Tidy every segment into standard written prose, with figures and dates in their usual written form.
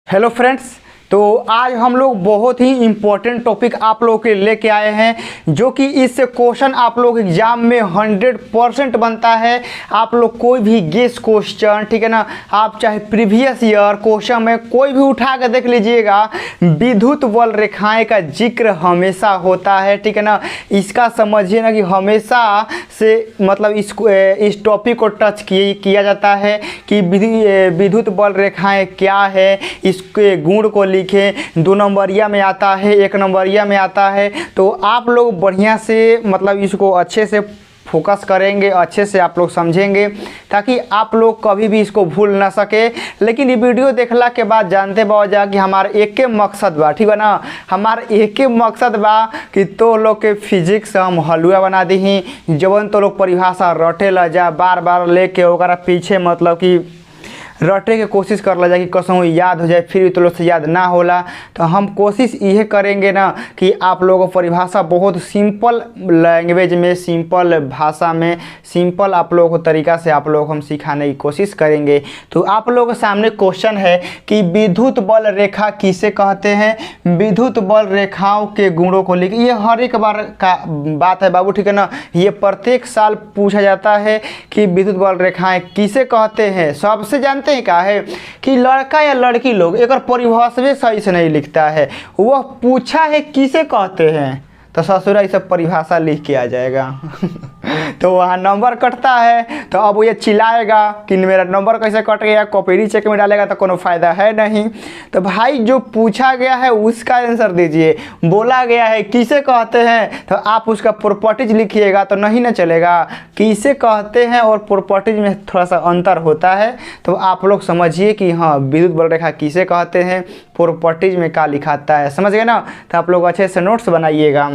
Hello friends, तो आज हम लोग बहुत ही इम्पोर्टेंट टॉपिक आप लोगों के लेके आए हैं जो कि इस क्वेश्चन आप लोग एग्जाम में 100% बनता है। आप लोग कोई भी गेस क्वेश्चन, ठीक है ना, आप चाहे प्रीवियस ईयर क्वेश्चन में कोई भी उठा कर देख लीजिएगा, विद्युत बल रेखाएं का जिक्र हमेशा होता है, ठीक है ना। इसका समझिए ना कि हमेशा से मतलब इस टॉपिक को टच किया जाता है कि विद्युत बल रेखाएं क्या है, इसके गुण को लिखें। 2 नंबरिया में आता है, 1 नंबरिया में आता है। तो आप लोग बढ़िया से मतलब इसको अच्छे से फोकस करेंगे, अच्छे से आप लोग समझेंगे ताकि आप लोग कभी भी इसको भूल ना सके। लेकिन ये वीडियो देखला के बाद जानते बाजा कि हमारा एक मकसद बा, ठीक है ना, हमारा एक मकसद बा कि तो लोग के फिजिक्स हम हलुआ बना दी। जवन तो लोग परिभाषा रटे ला जा, बार बार लेके ओकरा पीछे मतलब कि रटे के कोशिश कर ला जाए कि कसम याद हो जाए, फिर भी तो लोग से याद ना होला। तो हम कोशिश ये करेंगे ना कि आप लोगों को परिभाषा बहुत सिंपल लैंग्वेज में, सिंपल भाषा में, सिंपल आप लोगों को तरीका से आप लोग हम सिखाने की कोशिश करेंगे। तो आप लोगों के सामने क्वेश्चन है कि विद्युत बल रेखा किसे कहते हैं, विद्युत बल रेखाओं के गुणों को लिख। ये हर एक बार का बात है बाबू, ठीक है ना, ये प्रत्येक साल पूछा जाता है कि विद्युत बल रेखाएं किसे कहते हैं। सबसे जानते हैं क्या है कि लड़का या लड़की लोग एक परिभाषा सही से नहीं लिखता है, वह पूछा है किसे कहते हैं, तो ससुरा ये सब परिभाषा लिख के आ जाएगा तो वहाँ नंबर कटता है। तो अब ये चिल्लाएगा कि मेरा नंबर कैसे कट गया, कॉपी चेक में डालेगा तो कोनो फायदा है नहीं। तो भाई जो पूछा गया है उसका आंसर दीजिए। बोला गया है किसे कहते हैं तो आप उसका प्रॉपर्टीज लिखिएगा तो नहीं ना चलेगा। किसे कहते हैं और प्रॉपर्टीज में थोड़ा सा अंतर होता है, तो आप लोग समझिए कि हाँ विद्युत बल रेखा किसे कहते हैं, प्रॉपर्टीज में क्या लिखाता है, समझ गए ना। तो आप लोग अच्छे से नोट्स बनाइएगा।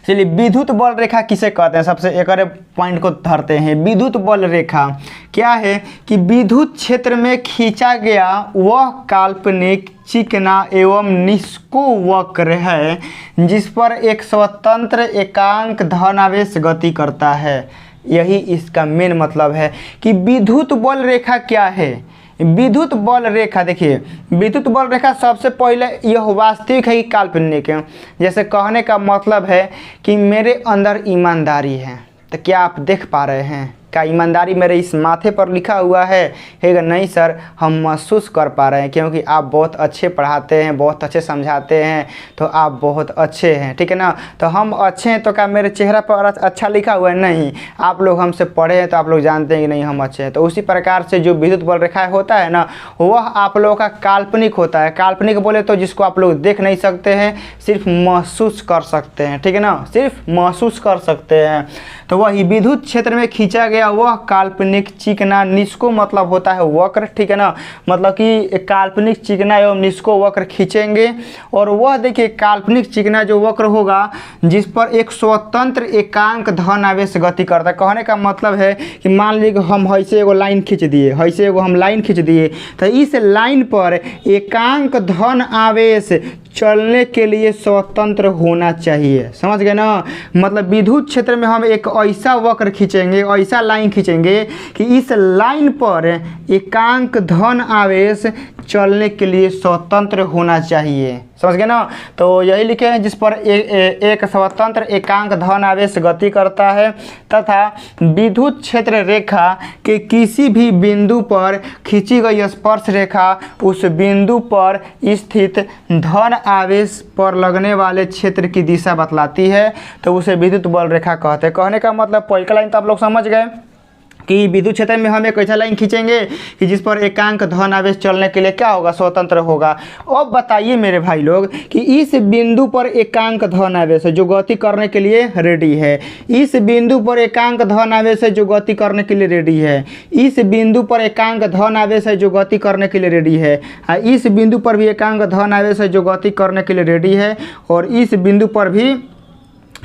चलिए, विद्युत बल रेखा किसे कहते हैं, सबसे एक पॉइंट को धरते हैं। विद्युत बल रेखा क्या है कि विद्युत क्षेत्र में खींचा गया वह काल्पनिक चिकना एवं निष्को वक्र है जिस पर एक स्वतंत्र एकांक धनावेश गति करता है। यही इसका मेन मतलब है कि विद्युत बल रेखा क्या है। विद्युत बल रेखा, देखिए विद्युत बल रेखा सबसे पहले यह वास्तविक है कि काल्पनिक है। जैसे कहने का मतलब है कि मेरे अंदर ईमानदारी है, तो क्या आप देख पा रहे हैं क्या ईमानदारी मेरे इस माथे पर लिखा हुआ है? नहीं सर, हम महसूस कर पा रहे हैं क्योंकि आप बहुत अच्छे पढ़ाते हैं, बहुत अच्छे समझाते हैं, तो आप बहुत अच्छे हैं, ठीक है ना। तो हम अच्छे हैं तो क्या मेरे चेहरा पर अच्छा लिखा हुआ है? नहीं, आप लोग हमसे पढ़े हैं तो आप लोग जानते हैं कि नहीं हम अच्छे हैं। तो उसी प्रकार से जो विद्युत बल रेखा होता है ना, वह आप लोगों का काल्पनिक होता है। काल्पनिक बोले तो जिसको आप लोग देख नहीं सकते हैं, सिर्फ महसूस कर सकते हैं, ठीक है ना, सिर्फ महसूस कर सकते हैं। तो वही विद्युत क्षेत्र में खींचा गया वह काल्पनिक चिकना, निष्को मतलब होता है वक्र, ठीक है ना, मतलब कि काल्पनिक चिकना एवं निष्को वक्र खींचेंगे। और वह देखिए काल्पनिक चिकना जो वक्र होगा जिस पर एक स्वतंत्र एकांक धन आवेश गति करता है। कहने का मतलब है कि मान लीजिए हम ऐसे एगो लाइन खींच दिए, ऐसे एगो हम लाइन खींच दिए, तो इस लाइन पर एकांक धन आवेश चलने के लिए स्वतंत्र होना चाहिए, समझ गए ना। मतलब विद्युत क्षेत्र में हम एक ऐसा वक्र खींचेंगे, ऐसा लाइन खींचेंगे कि इस लाइन पर एकांक धन आवेश चलने के लिए स्वतंत्र होना चाहिए, समझ गए ना। तो यही लिखे हैं जिस पर एक स्वतंत्र एकांक धन आवेश गति करता है तथा विद्युत क्षेत्र रेखा के किसी भी बिंदु पर खींची गई स्पर्श रेखा उस बिंदु पर स्थित धन आवेश पर लगने वाले क्षेत्र की दिशा बतलाती है, तो उसे विद्युत बल रेखा कहते हैं। कहने का मतलब पहला लाइन तो आप लोग समझ गए कि विद्युत क्षेत्र में हम एक ऐसा लाइन खींचेंगे कि जिस पर एकांक धन आवेश चलने के लिए क्या होगा, स्वतंत्र होगा। अब बताइए मेरे भाई लोग कि इस बिंदु पर एकांक धन आवेश है जो गति करने के लिए रेडी है, इस बिंदु पर एकांक धन आवेश है जो गति करने के लिए रेडी है, इस बिंदु पर एकांक धन आवेश है जो गति करने के लिए रेडी है, इस बिंदु पर भी एकांक धन आवेश है जो गति करने के लिए रेडी है, और इस बिंदु पर भी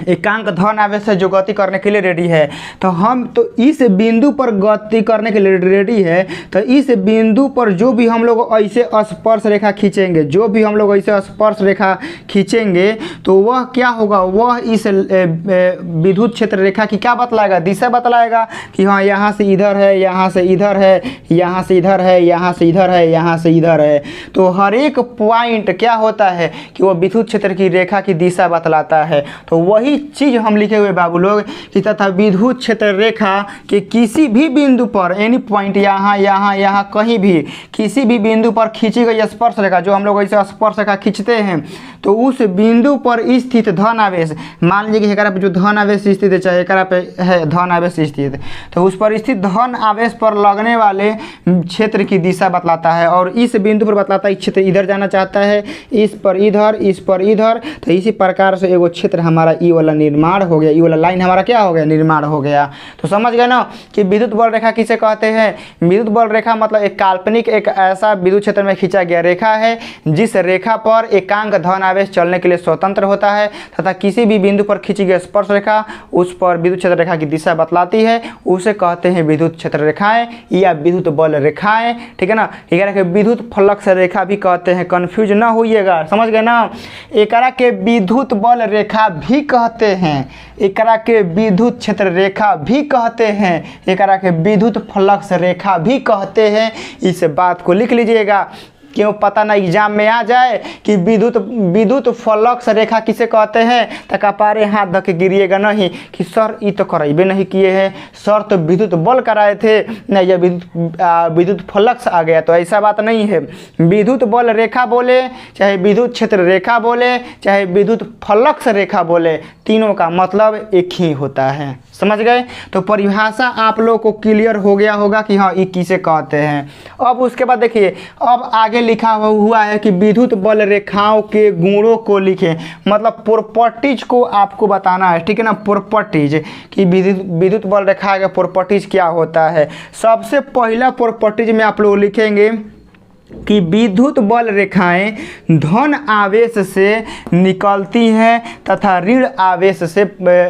एकांक धन आवेश है जो गति करने के लिए रेडी है। तो हम तो इस बिंदु पर गति करने के लिए रेडी है। तो इस बिंदु पर जो भी हम लोग ऐसे स्पर्श रेखा खींचेंगे, जो भी हम लोग ऐसे स्पर्श रेखा खींचेंगे तो वह क्या होगा, वह इस विद्युत क्षेत्र रेखा की क्या बतलाएगा, दिशा बतलाएगा कि हाँ यहाँ से इधर है, यहाँ से इधर है, यहाँ से इधर है, यहाँ से इधर है, यहाँ से इधर है। तो हर एक पॉइंट क्या होता है कि वह विद्युत क्षेत्र की रेखा की दिशा बतलाता है। तो वही चीज हम लिखे हुए बाबू लोग कि तथा विद्युत क्षेत्र रेखा के किसी भी बिंदु पर एनी पॉइंट यहाँ यहाँ यहाँ कहीं भी किसी भी बिंदु पर खींची गई स्पर्श रेखा, जो हम लोग ऐसे स्पर्श रेखा खींचते हैं, तो उस बिंदु पर स्थित धन आवेश, मान लीजिए कि एकरा पे जो धन आवेश स्थित है, चाहे एकरा पे है धन आवेश स्थित, तो उस पर स्थित धन आवेश पर लगने वाले क्षेत्र की दिशा बतलाता है। और इस बिंदु पर बतलाता है क्षेत्र इधर जाना चाहता है, इस पर इधर, इस पर इधर। तो इसी प्रकार से एगो क्षेत्र हमारा ई वाला निर्माण हो गया, ई वाला लाइन हमारा क्या हो गया, निर्माण हो गया। तो समझ गए ना कि विद्युत बल रेखा किसे कहते हैं। विद्युत बल रेखा मतलब एक काल्पनिक एक ऐसा विद्युत क्षेत्र में खींचा गया रेखा है जिस रेखा पर एकांक धन आवेश चलने के लिए स्वतंत्र होता है तथा किसी भी बिंदु पर खींची गई स्पर्श रेखा उस पर विद्युत क्षेत्र रेखा की दिशा बतलाती है, उसे कहते हैं विद्युत क्षेत्र रेखाएं या विद्युत बल रेखाएं। ठीक है ना। एकरा के विद्युत फ्लक्स रेखा भी कहते हैं, कंफ्यूज ना होइएगा, समझ गए ना। एकरा के विद्युत बल रेखा भी कहते हैं, एकरा के विद्युत क्षेत्र रेखा भी कहते हैं, एकरा के विद्युत फ्लक्स रेखा भी कहते हैं। इस बात को लिख लीजिएगा, क्यों पता ना एग्जाम में आ जाए कि विद्युत फ्लक्स रेखा किसे कहते हैं, तो कपारे हाथ धके गिरिएगा नहीं कि सर ये तो कराइबे नहीं किए हैं, सर तो विद्युत बल कराए थे नहीं, या विद्युत फ्लक्स आ गया। तो ऐसा बात नहीं है। विद्युत बल रेखा बोले, चाहे विद्युत क्षेत्र रेखा बोले, चाहे विद्युत फ्लक्स रेखा बोले, तीनों का मतलब एक ही होता है। समझ गए। तो परिभाषा आप लोग को क्लियर हो गया होगा कि हाँ ये किसे कहते हैं। अब उसके बाद देखिए, अब आगे लिखा हुआ है कि विद्युत बल रेखाओं के गुणों को लिखें, मतलब प्रॉपर्टीज को आपको बताना है। ठीक है ना, प्रॉपर्टीज कि विद्युत बल रेखा का प्रॉपर्टीज क्या होता है। सबसे पहला प्रॉपर्टीज में आप लोग लिखेंगे कि विद्युत बल रेखाएं धन आवेश से निकलती हैं तथा ऋण आवेश से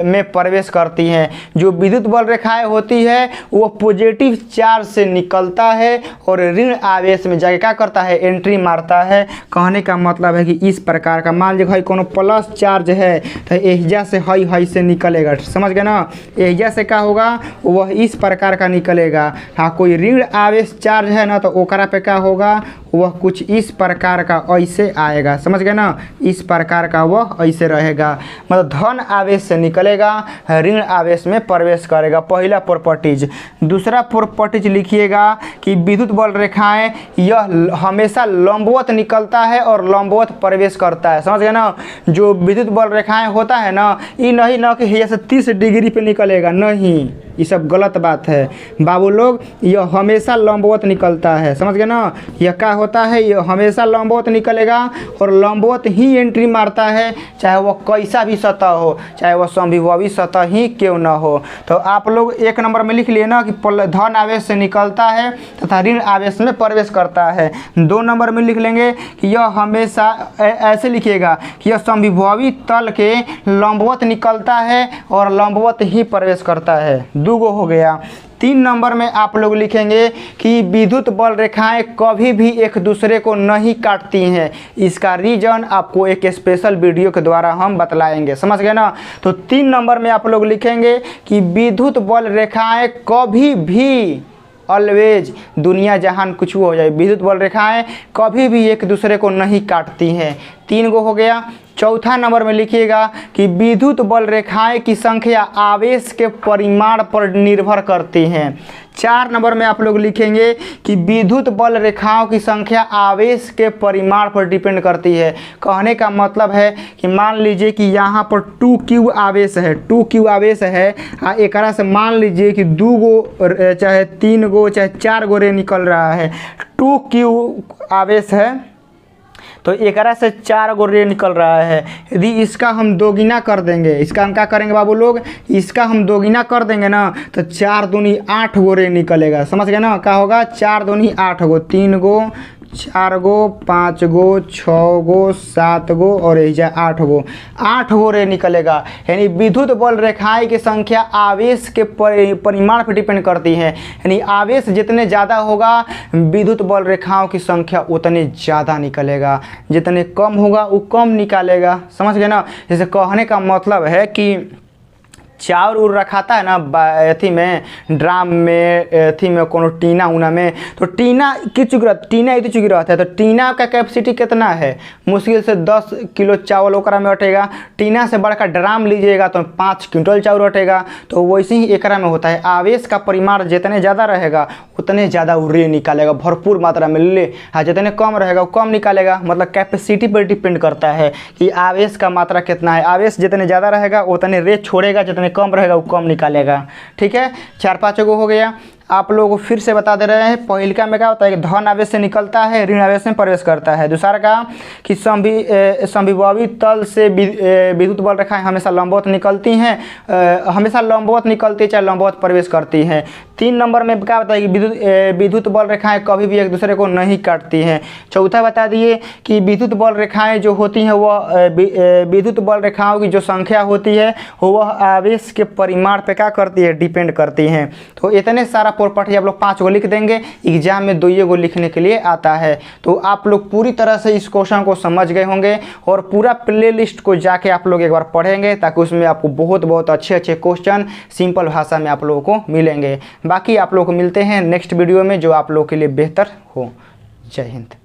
में प्रवेश करती हैं। जो विद्युत बल रेखाएं होती है वो पॉजिटिव चार्ज से निकलता है और ऋण आवेश में जाके क्या करता है, एंट्री मारता है। कहने का मतलब है कि इस प्रकार का, मान लीजिए कोनो प्लस चार्ज है तो एहिजा से हई से निकलेगा, समझ गए ना। एहिजा से क्या होगा, वह इस प्रकार का निकलेगा। हाँ, कोई ऋण आवेश चार्ज है ना तो ओकरा पे क्या होगा, वह कुछ इस प्रकार का ऐसे आएगा, समझ गए ना। इस प्रकार का वह ऐसे रहेगा, मतलब धन आवेश से निकलेगा, ऋण आवेश में प्रवेश करेगा। पहला प्रॉपर्टीज। दूसरा प्रॉपर्टीज लिखिएगा कि विद्युत बल रेखाएं यह हमेशा लंबवत निकलता है और लंबवत प्रवेश करता है, समझ गए ना। जो विद्युत बल रेखाएं होता है ना, ये नहीं ना कि जैसे 30 डिग्री पे निकलेगा, नहीं, ये सब गलत बात है बाबू लोग। यह हमेशा लंबवत निकलता है, समझ गए ना। यह क्या होता है, यह हमेशा लंबवत निकलेगा और लंबवत ही एंट्री मारता है, चाहे वह कैसा भी सतह हो, चाहे वह समविभवी सतह ही क्यों न हो। तो आप लोग एक नंबर में लिख लिए ना कि धन आवेश से निकलता है तथा ऋण आवेश में प्रवेश करता है। 2 नंबर में लिख लेंगे कि यह हमेशा ऐसे लिखिएगा कि यह समविभवी तल के लंबवत निकलता है और लंबवत ही प्रवेश करता है। 2 हो गया। 3 नंबर में आप लोग लिखेंगे कि विद्युत बल रेखाएं कभी भी एक दूसरे को नहीं काटती हैं। इसका रीजन आपको एक स्पेशल वीडियो के द्वारा हम बतलाएंगे, समझ गए ना। तो 3 नंबर में आप लोग लिखेंगे कि विद्युत बल रेखाएं कभी भी, ऑलवेज, दुनिया जहान कुछ हो जाए, विद्युत बल रेखाएं कभी भी एक दूसरे को नहीं काटती हैं। 3 हो गया। 4था नंबर में लिखिएगा कि विद्युत बल रेखाएं की संख्या आवेश के परिमाण पर निर्भर करती हैं। 4 नंबर में आप लोग लिखेंगे कि विद्युत बल रेखाओं की संख्या आवेश के परिमाण पर डिपेंड करती है। कहने का मतलब है कि मान लीजिए कि यहाँ पर 2Q आवेश है, 2Q आवेश है, एकरा से मान लीजिए कि 2 गो चाहे 3 गो चाहे 4 गो रे निकल रहा है। 2Q आवेश है तो एकरा से 4 गो रे निकल रहा है। यदि इसका हम दोगुना कर देंगे, इसका हम क्या करेंगे बाबू लोग, इसका हम दोगुना कर देंगे ना तो 4 दूनी 8 गो रे निकलेगा, समझ गए ना। क्या होगा, 4 दूनी 8 गो, 3 गो 4 गो, 5 गो, 6 गो, 7 गो और एजा 8 गो, 8 गो रे निकलेगा। यानी विद्युत बल रेखाएं की संख्या आवेश के परिमाण पर डिपेंड करती है। यानी आवेश जितने ज़्यादा होगा विद्युत बल रेखाओं की संख्या उतने ज़्यादा निकलेगा, जितने कम होगा वो कम निकालेगा। समझ गए ना। जैसे कहने का मतलब है कि चाउर उर रखाता है ना अथी में, ड्राम में, अथी में, कोनो टीना उना में, तो टीना की चुकी टीना इतनी चुकी रहता है, तो टीना का कैपेसिटी कितना है, मुश्किल से 10 किलो चावल ओकरा में अटेगा। टीना से बड़का ड्राम लीजिएगा तो 5 क्विंटल चावल अटेगा। तो वैसे ही एकरा में होता है, आवेश का परिमाण जितने ज़्यादा रहेगा उतने ज़्यादा वो रे निकालेगा, भरपूर मात्रा में ले। हाँ, जितने कम रहेगा वो कम निकालेगा। मतलब कैपेसिटी पर डिपेंड करता है कि आवेश का मात्रा कितना है। आवेश जितने ज़्यादा रहेगा उतने रे छोड़ेगा, जितने कम रहेगा वो कम निकालेगा। ठीक है, 4-5 गो हो गया। आप लोगों को फिर से बता दे रहे हैं। पहिलका में क्या होता है कि धन आवेश से निकलता है, ऋण आवेश में प्रवेश करता है। दूसरा का कि समविभवी तल से विद्युत बल रेखाएं हमेशा लंबवत निकलती हैं, हमेशा लंबवत निकलती है चाहे लंबवत प्रवेश करती हैं। 3 नंबर में क्या बताया कि विद्युत बल रेखाएं कभी भी एक दूसरे को नहीं काटती हैं। चौथा बता दिए कि विद्युत बल रेखाएं जो होती हैं वह विद्युत बल रेखाओं की जो संख्या होती है वह आवेश के परिमाण पे क्या करती है, डिपेंड करती हैं। तो इतने सारा प्रॉपर्टी आप लोग 5 गो लिख देंगे, एग्जाम में 2 गो लिखने के लिए आता है। तो आप लोग पूरी तरह से इस क्वेश्चन को समझ गए होंगे और पूरा प्ले लिस्ट को जाके आप लोग एक बार पढ़ेंगे, ताकि उसमें आपको बहुत अच्छे क्वेश्चन सिंपल भाषा में आप लोगों को मिलेंगे। बाकी आप लोग को मिलते हैं नेक्स्ट वीडियो में जो आप लोगों के लिए बेहतर हो। जय हिंद।